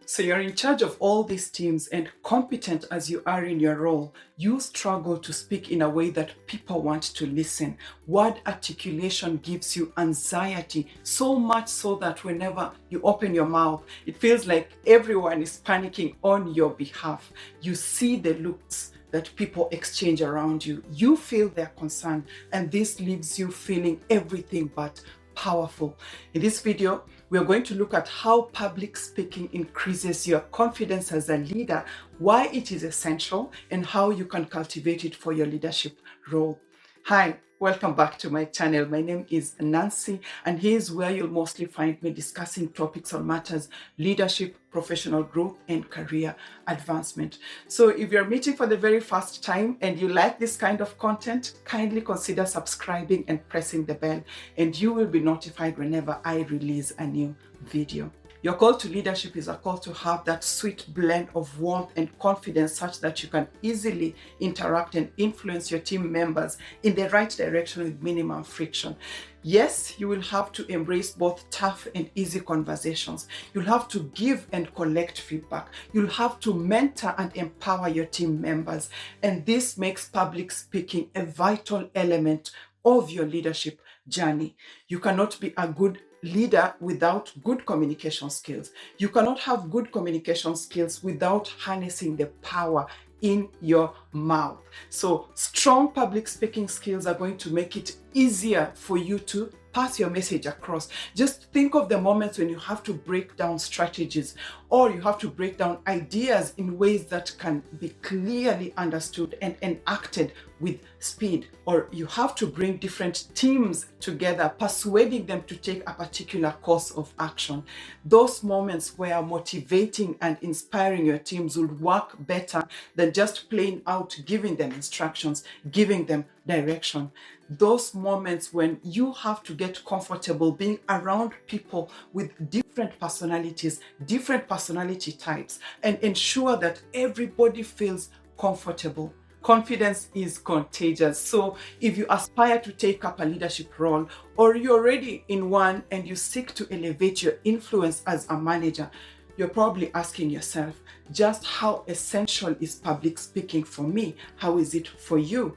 So you're in charge of all these teams, and competent as you are in your role, you struggle to speak in a way that people want to listen. Word articulation gives you anxiety, so much so that whenever you open your mouth, it feels like everyone is panicking on your behalf. You see the looks that people exchange around you. You feel their concern, and this leaves you feeling everything but powerful. In this video, we are going to look at how public speaking increases your confidence as a leader, why it is essential, and how you can cultivate it for your leadership role. Hi, welcome back to my channel. My name is Nancy, and here's where you'll mostly find me discussing topics on matters leadership, professional growth, and career advancement. So if you're meeting for the very first time and you like this kind of content, kindly consider subscribing and pressing the bell, and you will be notified whenever I release a new video. Your call to leadership is a call to have that sweet blend of warmth and confidence such that you can easily interact and influence your team members in the right direction with minimum friction. Yes, you will have to embrace both tough and easy conversations. You'll have to give and collect feedback. You'll have to mentor and empower your team members. And this makes public speaking a vital element of your leadership journey. You cannot be a good leader without good communication skills. You cannot have good communication skills without harnessing the power in your mouth. So strong public speaking skills are going to make it easier for you to pass your message across. Just think of the moments when you have to break down strategies or you have to break down ideas in ways that can be clearly understood and enacted with speed, or you have to bring different teams together, persuading them to take a particular course of action. Those moments where motivating and inspiring your teams will work better than just plain out giving them instructions, giving them direction. Those moments when you have to get comfortable being around people with different personalities, different personality types, and ensure that everybody feels comfortable. Confidence is contagious. So if you aspire to take up a leadership role, or you're already in one and you seek to elevate your influence as a manager, you're probably asking yourself, just how essential is public speaking for me? How is it for you?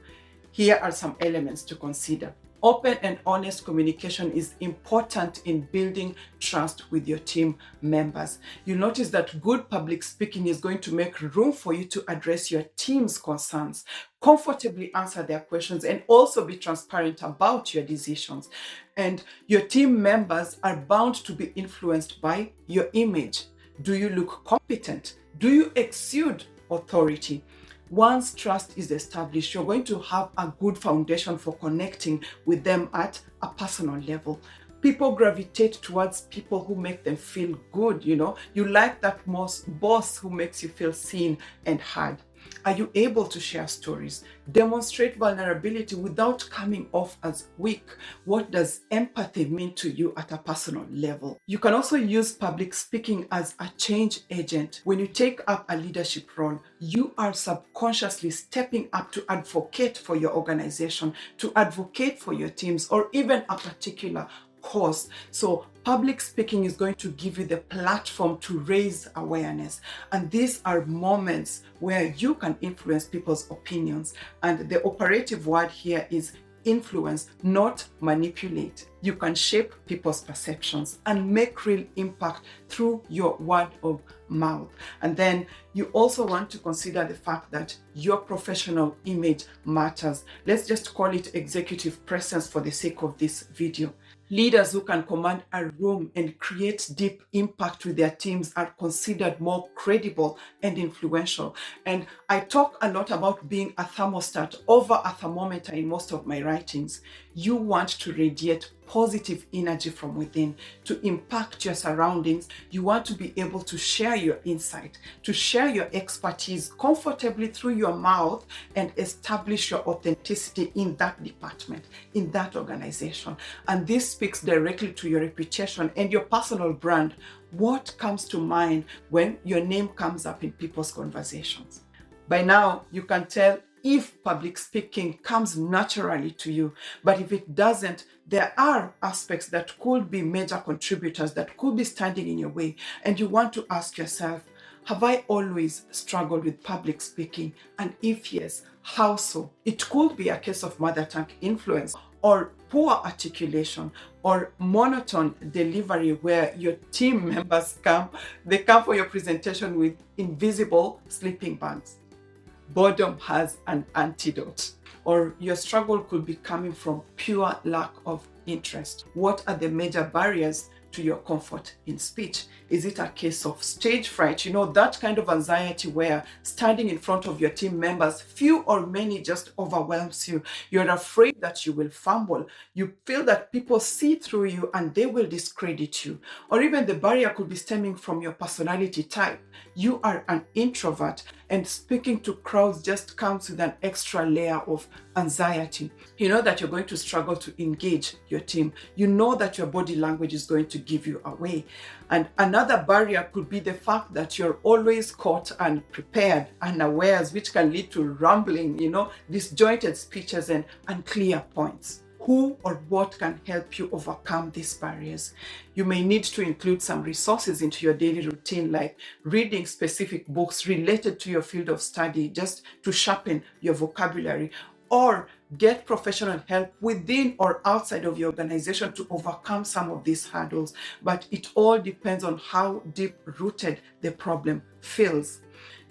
Here are some elements to consider. Open and honest communication is important in building trust with your team members. You'll notice that good public speaking is going to make room for you to address your team's concerns, comfortably answer their questions, and also be transparent about your decisions. And your team members are bound to be influenced by your image. Do you look competent? Do you exude authority? Once trust is established, you're going to have a good foundation for connecting with them at a personal level. People gravitate towards people who make them feel good, You like that boss who makes you feel seen and heard. Are you able to share stories? Demonstrate vulnerability without coming off as weak. What does empathy mean to you at a personal level? You can also use public speaking as a change agent. When you take up a leadership role, you are subconsciously stepping up to advocate for your organization, to advocate for your teams, or even a particular cause. So public speaking is going to give you the platform to raise awareness. And these are moments where you can influence people's opinions. And the operative word here is influence, not manipulate. You can shape people's perceptions and make real impact through your word of mouth. And then you also want to consider the fact that your professional image matters. Let's just call it executive presence for the sake of this video. Leaders who can command a room and create deep impact with their teams are considered more credible and influential. And I talk a lot about being a thermostat over a thermometer in most of my writings. You want to radiate positive energy from within to impact your surroundings. You want to be able to share your insight, to share your expertise comfortably through your mouth and establish your authenticity in that department, in that organization. And this speaks directly to your reputation and your personal brand. What comes to mind when your name comes up in people's conversations? By now, you can tell if public speaking comes naturally to you. But if it doesn't, there are aspects that could be major contributors that could be standing in your way. And you want to ask yourself, have I always struggled with public speaking? And if yes, how so? It could be a case of mother tongue influence, or poor articulation, or monotone delivery where your team members come for your presentation with invisible sleeping bags. Boredom has an antidote. Or your struggle could be coming from pure lack of interest. What are the major barriers to your comfort in speech? Is it a case of stage fright? You know, that kind of anxiety where standing in front of your team members, few or many, just overwhelms you. You're afraid that you will fumble. You feel that people see through you and they will discredit you. Or even the barrier could be stemming from your personality type. You are an introvert, and speaking to crowds just comes with an extra layer of anxiety. You know that you're going to struggle to engage your team. You know that your body language is going to give you away. And another barrier could be the fact that you're always caught and prepared, unawares, which can lead to rambling, disjointed speeches and unclear points. Who or what can help you overcome these barriers? You may need to include some resources into your daily routine, like reading specific books related to your field of study, just to sharpen your vocabulary, or get professional help within or outside of your organization to overcome some of these hurdles. But it all depends on how deep-rooted the problem feels.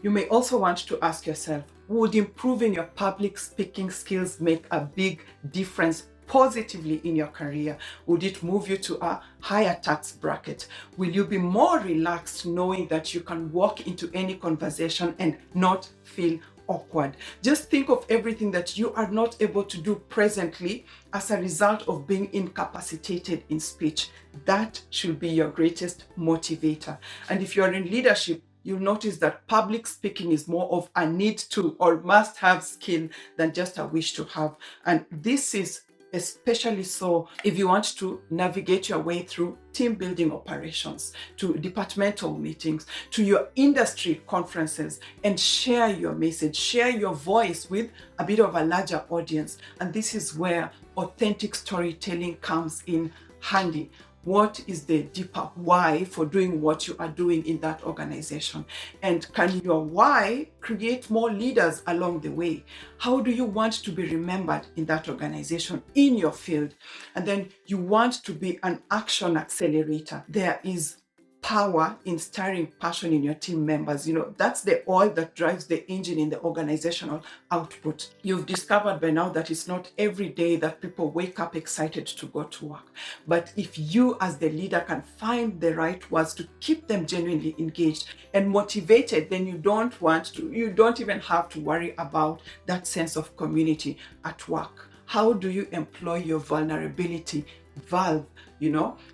You may also want to ask yourself, would improving your public speaking skills make a big difference positively in your career? Would it move you to a higher tax bracket? Will you be more relaxed knowing that you can walk into any conversation and not feel awkward? Just think of everything that you are not able to do presently as a result of being incapacitated in speech. That should be your greatest motivator. And if you're in leadership, you'll notice that public speaking is more of a need to or must have skill than just a wish to have. And this is especially so if you want to navigate your way through team building operations, to departmental meetings, to your industry conferences, and share your message, share your voice with a bit of a larger audience. And this is where authentic storytelling comes in handy. What is the deeper why for doing what you are doing in that organization? And can your why create more leaders along the way? How do you want to be remembered in that organization, in your field? And then you want to be an action accelerator. There is power in stirring passion in your team members. That's the oil that drives the engine in the organizational output. You've discovered by now that it's not every day that people wake up excited to go to work. But if you as the leader can find the right words to keep them genuinely engaged and motivated, then you don't even have to worry about that sense of community at work. How do you employ your vulnerability valve?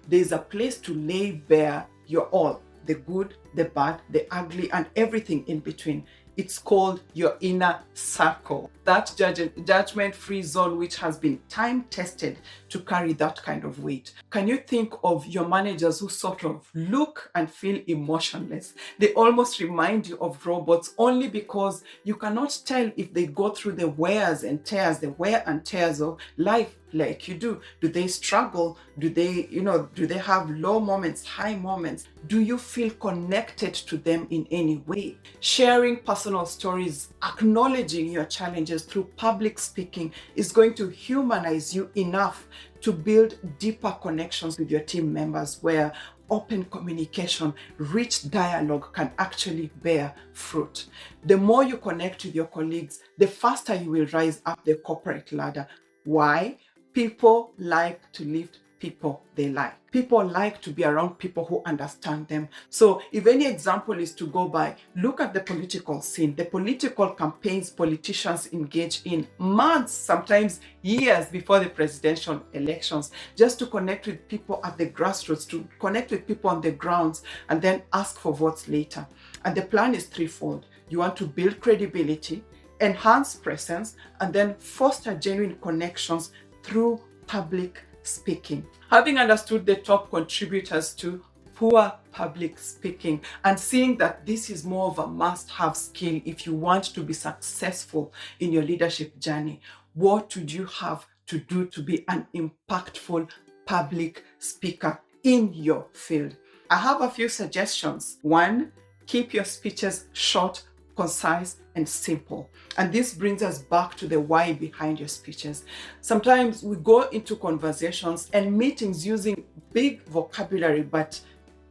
There's a place to lay bare your all, the good, the bad, the ugly, and everything in between. It's called your inner circle, that judgment-free zone which has been time-tested to carry that kind of weight. Can you think of your managers who sort of look and feel emotionless? They almost remind you of robots only because you cannot tell if they go through the wear and tears of life like you do. Do they struggle? Do they have low moments, high moments? Do you feel connected to them in any way? Sharing personal stories, acknowledging your challenges through public speaking is going to humanize you enough to build deeper connections with your team members, where open communication, rich dialogue can actually bear fruit. The more you connect with your colleagues, the faster you will rise up the corporate ladder. Why? People like to lift people they like. People like to be around people who understand them. So if any example is to go by, look at the political scene, the political campaigns politicians engage in months, sometimes years before the presidential elections, just to connect with people at the grassroots, to connect with people on the grounds, and then ask for votes later. And the plan is threefold. You want to build credibility, enhance presence, and then foster genuine connections through public speaking. Having understood the top contributors to poor public speaking, and seeing that this is more of a must-have skill if you want to be successful in your leadership journey. What would you have to do to be an impactful public speaker in your field? I have a few suggestions. One, keep your speeches short, concise, and simple. And this brings us back to the why behind your speeches. Sometimes we go into conversations and meetings using big vocabulary, but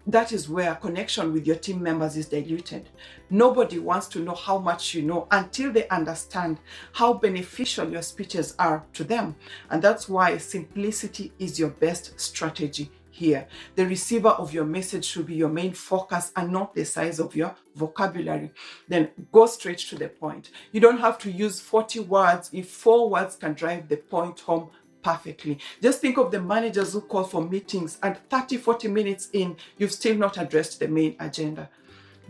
that is where connection with your team members is diluted. Nobody wants to know how much you know until they understand how beneficial your speeches are to them. And that's why simplicity is your best strategy here. The receiver of your message should be your main focus and not the size of your vocabulary. Then go straight to the point. You don't have to use 40 words if 4 words can drive the point home perfectly. Just think of the managers who call for meetings and 30-40 minutes in, you've still not addressed the main agenda.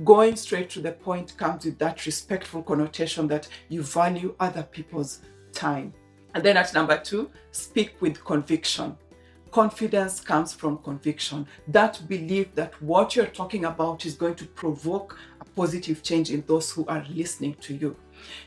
Going straight to the point comes with that respectful connotation that you value other people's time. And then at number 2, speak with conviction. Confidence comes from conviction. That belief that what you're talking about is going to provoke a positive change in those who are listening to you.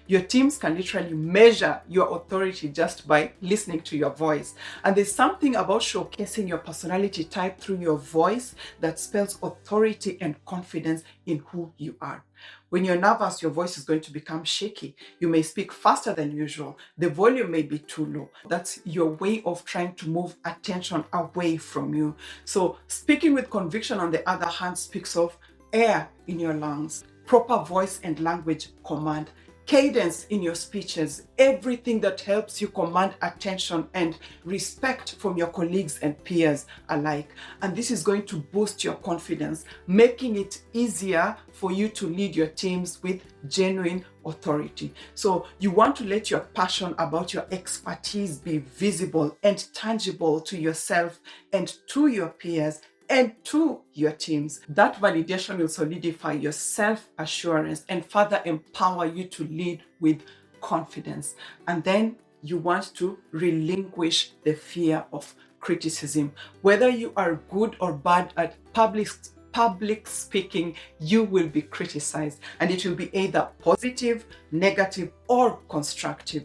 Your teams can literally measure your authority just by listening to your voice. And there's something about showcasing your personality type through your voice that spells authority and confidence in who you are. When you're nervous, your voice is going to become shaky. You may speak faster than usual. The volume may be too low. That's your way of trying to move attention away from you. So speaking with conviction, on the other hand, speaks of air in your lungs, proper voice and language command, cadence in your speeches, everything that helps you command attention and respect from your colleagues and peers alike. And this is going to boost your confidence, making it easier for you to lead your teams with genuine authority. So you want to let your passion about your expertise be visible and tangible to yourself and to your peers and to your teams. That validation will solidify your self-assurance and further empower you to lead with confidence. And then you want to relinquish the fear of criticism. Whether you are good or bad at public speaking, you will be criticized, and it will be either positive, negative, or constructive.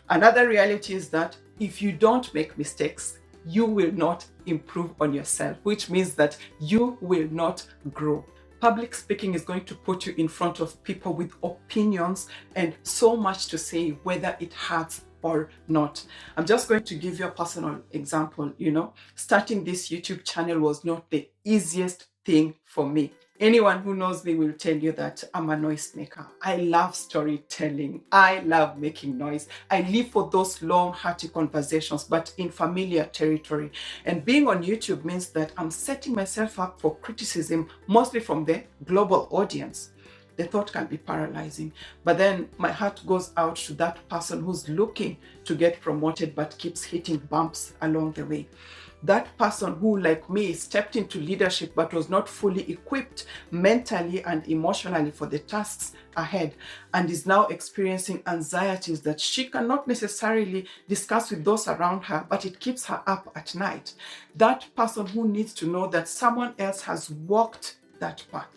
Another reality is that if you don't make mistakes, you will not improve on yourself, which means that you will not grow. Public speaking is going to put you in front of people with opinions and so much to say, whether it hurts or not. I'm just going to give you a personal example. Starting this YouTube channel was not the easiest thing for me. Anyone who knows me will tell you that I'm a noisemaker. I love storytelling. I love making noise. I live for those long, hearty conversations, but in familiar territory. And being on YouTube means that I'm setting myself up for criticism, mostly from the global audience. The thought can be paralyzing, but then my heart goes out to that person who's looking to get promoted but keeps hitting bumps along the way. That person who, like me, stepped into leadership but was not fully equipped mentally and emotionally for the tasks ahead, and is now experiencing anxieties that she cannot necessarily discuss with those around her, but it keeps her up at night. That person who needs to know that someone else has walked that path.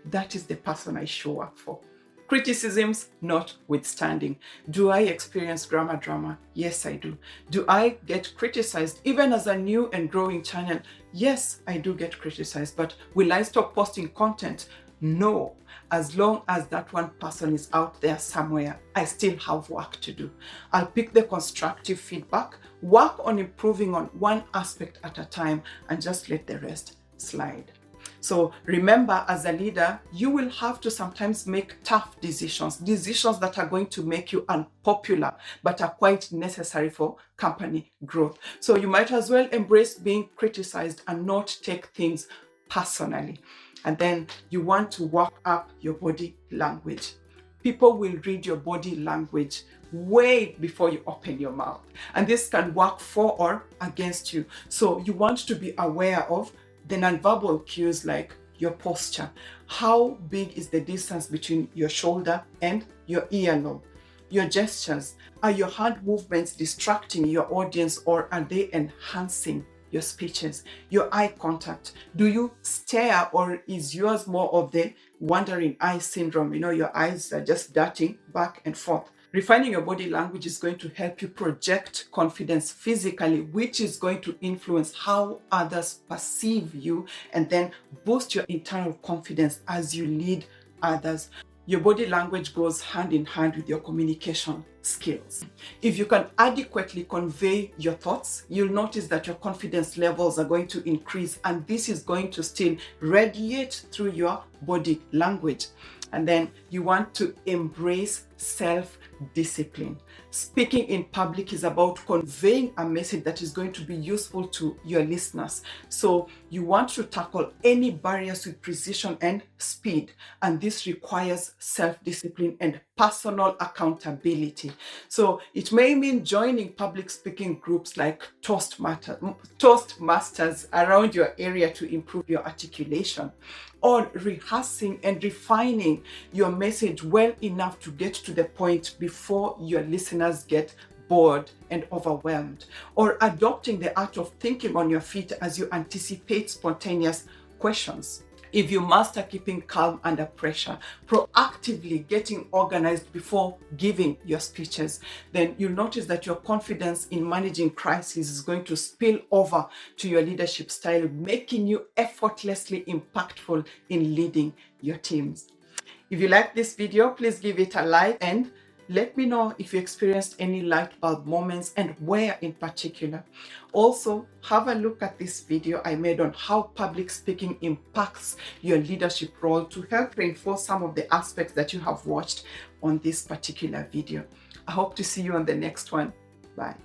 That is the person I show up for. Criticisms notwithstanding. Do I experience drama? Yes, I do. Do I get criticized even as a new and growing channel? Yes, I do get criticized, but will I stop posting content? No. As long as that one person is out there somewhere, I still have work to do. I'll pick the constructive feedback, work on improving on one aspect at a time, and just let the rest slide. So remember, as a leader, you will have to sometimes make tough decisions that are going to make you unpopular, but are quite necessary for company growth. So you might as well embrace being criticized and not take things personally. And then you want to work up your body language. People will read your body language way before you open your mouth. And this can work for or against you. So you want to be aware of the nonverbal cues like your posture. How big is the distance between your shoulder and your earlobe? Your gestures. Are your hand movements distracting your audience, or are they enhancing your speeches, your eye contact. Do you stare, or is yours more of the wandering eye syndrome? You know, your eyes are just darting back and forth. Refining your body language is going to help you project confidence physically, which is going to influence how others perceive you and then boost your internal confidence as you lead others. Your body language goes hand in hand with your communication skills. If you can adequately convey your thoughts, you'll notice that your confidence levels are going to increase, and this is going to still radiate through your body language. And then you want to embrace self-discipline. Speaking in public is about conveying a message that is going to be useful to your listeners. So you want to tackle any barriers with precision and speed. And this requires self-discipline and personal accountability. So it may mean joining public speaking groups like Toastmasters around your area to improve your articulation, or rehearsing and refining your message well enough to get to the point before your listeners get bored and overwhelmed, or adopting the art of thinking on your feet as you anticipate spontaneous questions. If you master keeping calm under pressure, proactively getting organized before giving your speeches, then you'll notice that your confidence in managing crises is going to spill over to your leadership style, making you effortlessly impactful in leading your teams. If you like this video, please give it a like and let me know if you experienced any light bulb moments and where in particular. Also, have a look at this video I made on how public speaking impacts your leadership role to help reinforce some of the aspects that you have watched on this particular video. I hope to see you on the next one. Bye.